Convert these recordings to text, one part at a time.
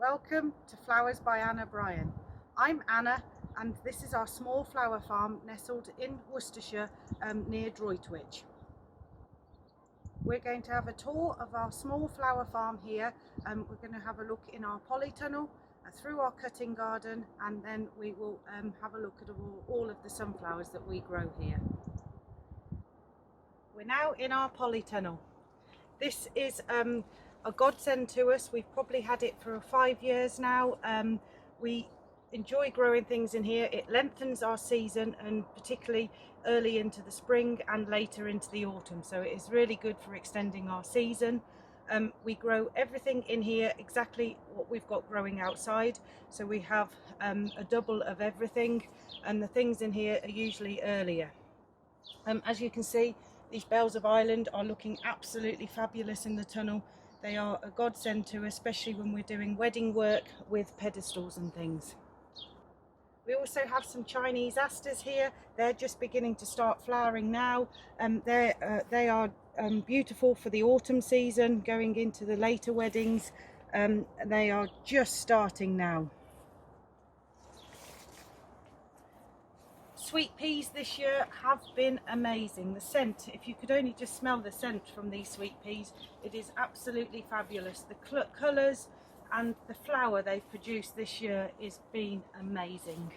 Welcome to Flowers by Anna Bryan. I'm Anna and this is our small flower farm nestled in Worcestershire near Droitwich. We're going to have a tour of our small flower farm here. We're going to have a look in our polytunnel, through our cutting garden, and then we will have a look at all of the sunflowers that we grow here. We're now in our polytunnel. This is a godsend to us. We've probably had it for 5 years now. We enjoy growing things in here. It lengthens our season, and particularly early into the spring and later into the autumn, so it is really good for extending our season. We grow everything in here exactly what we've got growing outside, so we have a double of everything, and the things in here are usually earlier. As you can see, these bells of Ireland are looking absolutely fabulous in the tunnel. They are a godsend to us, especially when we're doing wedding work with pedestals and things. We also have some Chinese asters here. They're just beginning to start flowering now. They are beautiful for the autumn season, going into the later weddings. They are just starting now. Sweet peas this year have been amazing. The scent, if you could only just smell the scent from these sweet peas, it is absolutely fabulous. The colours and the flower they've produced this year has been amazing.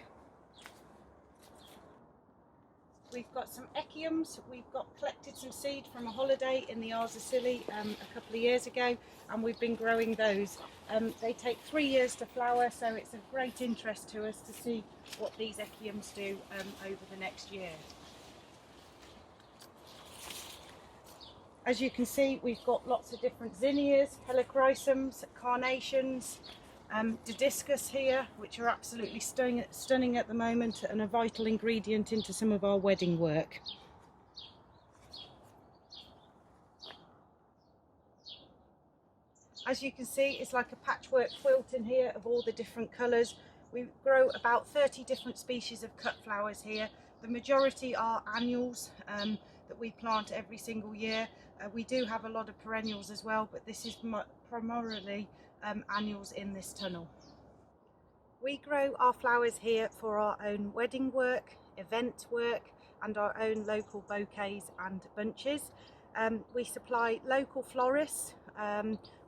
We've got some echiums. We've collected some seed from a holiday in the Isles of Scilly a couple of years ago, and we've been growing those. They take 3 years to flower, so it's of great interest to us to see what these echiums do over the next year. As you can see, we've got lots of different zinnias, helichrysums, carnations, dodiscus here, which are absolutely stunning at the moment and a vital ingredient into some of our wedding work. As you can see, it's like a patchwork quilt in here of all the different colours. We grow about 30 different species of cut flowers here. The majority are annuals that we plant every single year. We do have a lot of perennials as well, but this is primarily annuals in this tunnel. We grow our flowers here for our own wedding work, event work, and our own local bouquets and bunches. We supply local florists.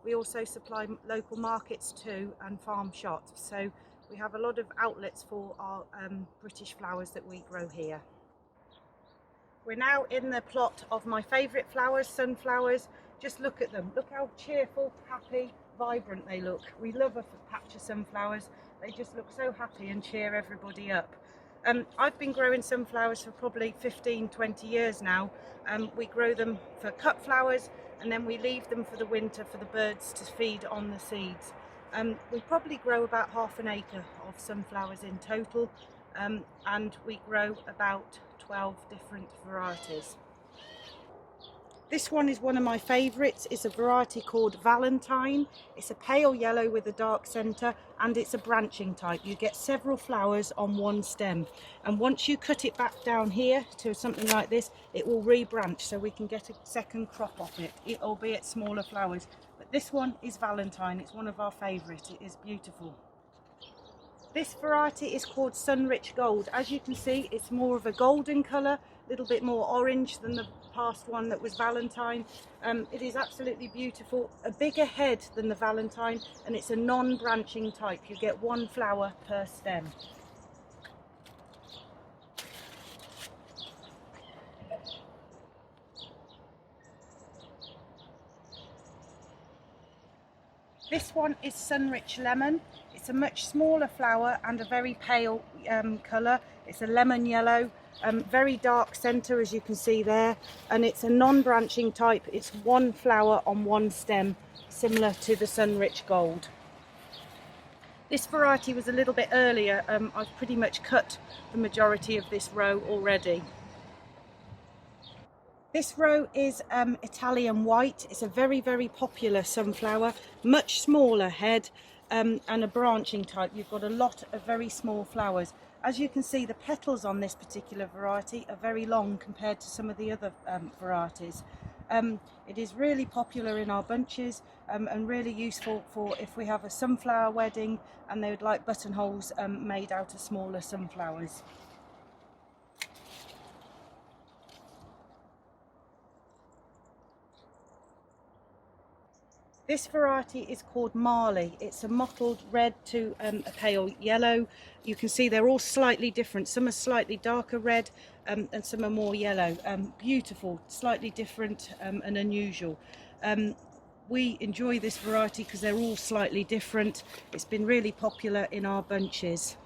We also supply local markets too, and farm shops. So we have a lot of outlets for our British flowers that we grow here. We're now in the plot of my favourite flowers, sunflowers. Just look at them. Look how cheerful, happy, vibrant they look. We love a patch of sunflowers. They just look so happy and cheer everybody up. I've been growing sunflowers for probably 15-20 years now. We grow them for cut flowers, and then we leave them for the winter for the birds to feed on the seeds. We probably grow about ½ an acre of sunflowers in total, and we grow about 12 different varieties. This one is one of my favourites. It's a variety called Valentine. It's a pale yellow with a dark centre, and it's a branching type. You get several flowers on one stem, and once you cut it back down here to something like this, it will rebranch, so we can get a second crop off it, albeit smaller flowers. But this one is Valentine. It's one of our favourites. It is beautiful. This variety is called Sunrich Gold. As you can see, it's more of a golden colour, a little bit more orange than the past one that was Valentine. It is absolutely beautiful, a bigger head than the Valentine, and it's a non-branching type. You get one flower per stem. This one is Sunrich Lemon. It's a much smaller flower and a very pale colour. It's a lemon yellow, very dark centre as you can see there, and it's a non-branching type. It's one flower on one stem, similar to the Sunrich Gold. This variety was a little bit earlier. I've pretty much cut the majority of this row already. This row is Italian White. It's a very popular sunflower, much smaller head, and a branching type. You've got a lot of very small flowers. As you can see, the petals on this particular variety are very long compared to some of the other varieties. It is really popular in our bunches and really useful for if we have a sunflower wedding and they would like buttonholes made out of smaller sunflowers. This variety is called Marley. It's a mottled red to a pale yellow. You can see they're all slightly different. Some are slightly darker red and some are more yellow. Beautiful, slightly different and unusual. We enjoy this variety because they're all slightly different. It's been really popular in our bunches.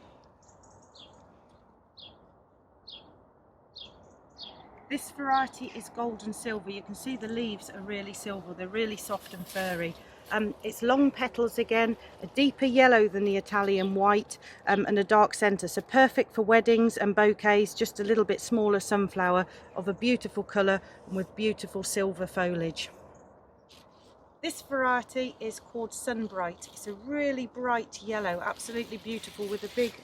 This variety is gold and silver. You can see the leaves are really silver. They're really soft and furry. It's long petals again, a deeper yellow than the Italian white and a dark centre. So perfect for weddings and bouquets, just a little bit smaller sunflower of a beautiful colour and with beautiful silver foliage. This variety is called Sunbright. It's a really bright yellow, absolutely beautiful with a big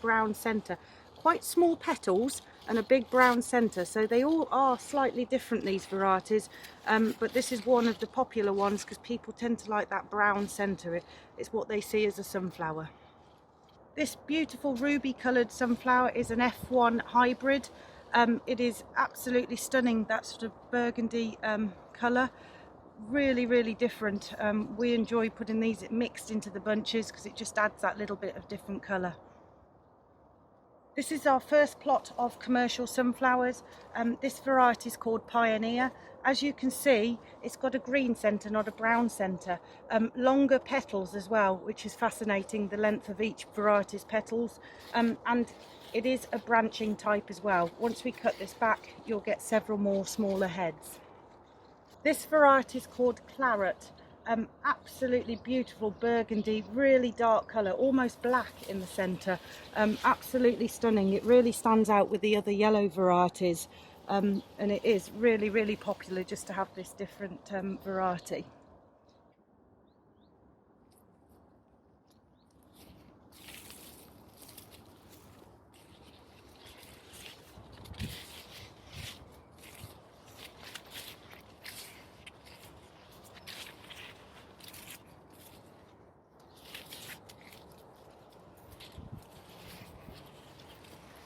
brown centre. Quite small petals and a big brown centre, so they all are slightly different, these varieties, but this is one of the popular ones because people tend to like that brown centre. It's what they see as a sunflower. This beautiful ruby coloured sunflower is an F1 hybrid. It is absolutely stunning, that sort of burgundy colour. Really different. We enjoy putting these mixed into the bunches because it just adds that little bit of different colour. This is our first plot of commercial sunflowers. This variety is called Pioneer. As you can see, it's got a green centre, not a brown centre. Longer petals as well, which is fascinating, the length of each variety's petals. And it is a branching type as well. Once we cut this back, you'll get several more smaller heads. This variety is called Claret. Absolutely beautiful burgundy, really dark colour, almost black in the centre. Absolutely stunning. It really stands out with the other yellow varieties, and it is really popular just to have this different variety.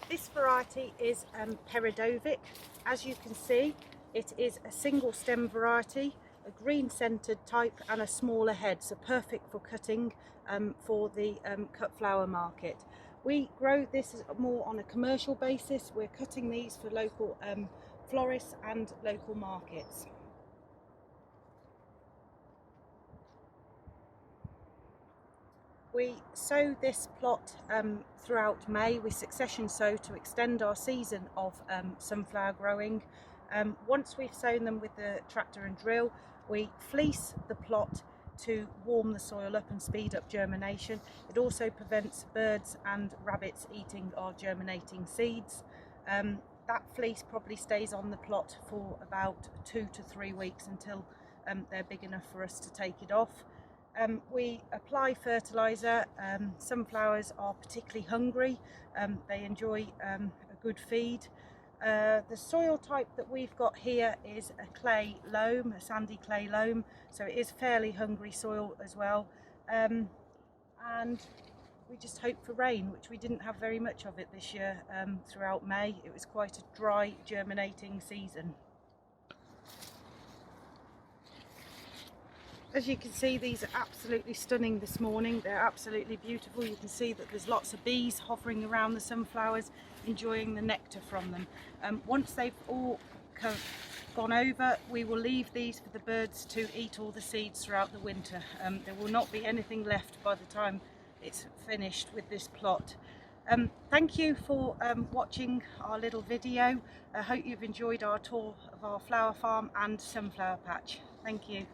This variety is Peridovic. As you can see, it is a single stem variety, a green centred type and a smaller head, so perfect for cutting for the cut flower market. We grow this more on a commercial basis. We're cutting these for local florists and local markets. We sow this plot throughout May. We succession sow to extend our season of sunflower growing. Once we've sown them with the tractor and drill, we fleece the plot to warm the soil up and speed up germination. It also prevents birds and rabbits eating our germinating seeds. That fleece probably stays on the plot for about 2 to 3 weeks until they're big enough for us to take it off. We apply fertiliser. Sunflowers are particularly hungry. They enjoy a good feed. The soil type that we've got here is a clay loam, a sandy clay loam, so it is fairly hungry soil as well. And we just hope for rain, which we didn't have very much of it this year throughout May. It was quite a dry germinating season. As you can see, these are absolutely stunning this morning. They're absolutely beautiful. You can see that there's lots of bees hovering around the sunflowers, enjoying the nectar from them. Once they've all gone over, we will leave these for the birds to eat all the seeds throughout the winter. There will not be anything left by the time it's finished with this plot. Thank you for watching our little video. I hope you've enjoyed our tour of our flower farm and sunflower patch. Thank you.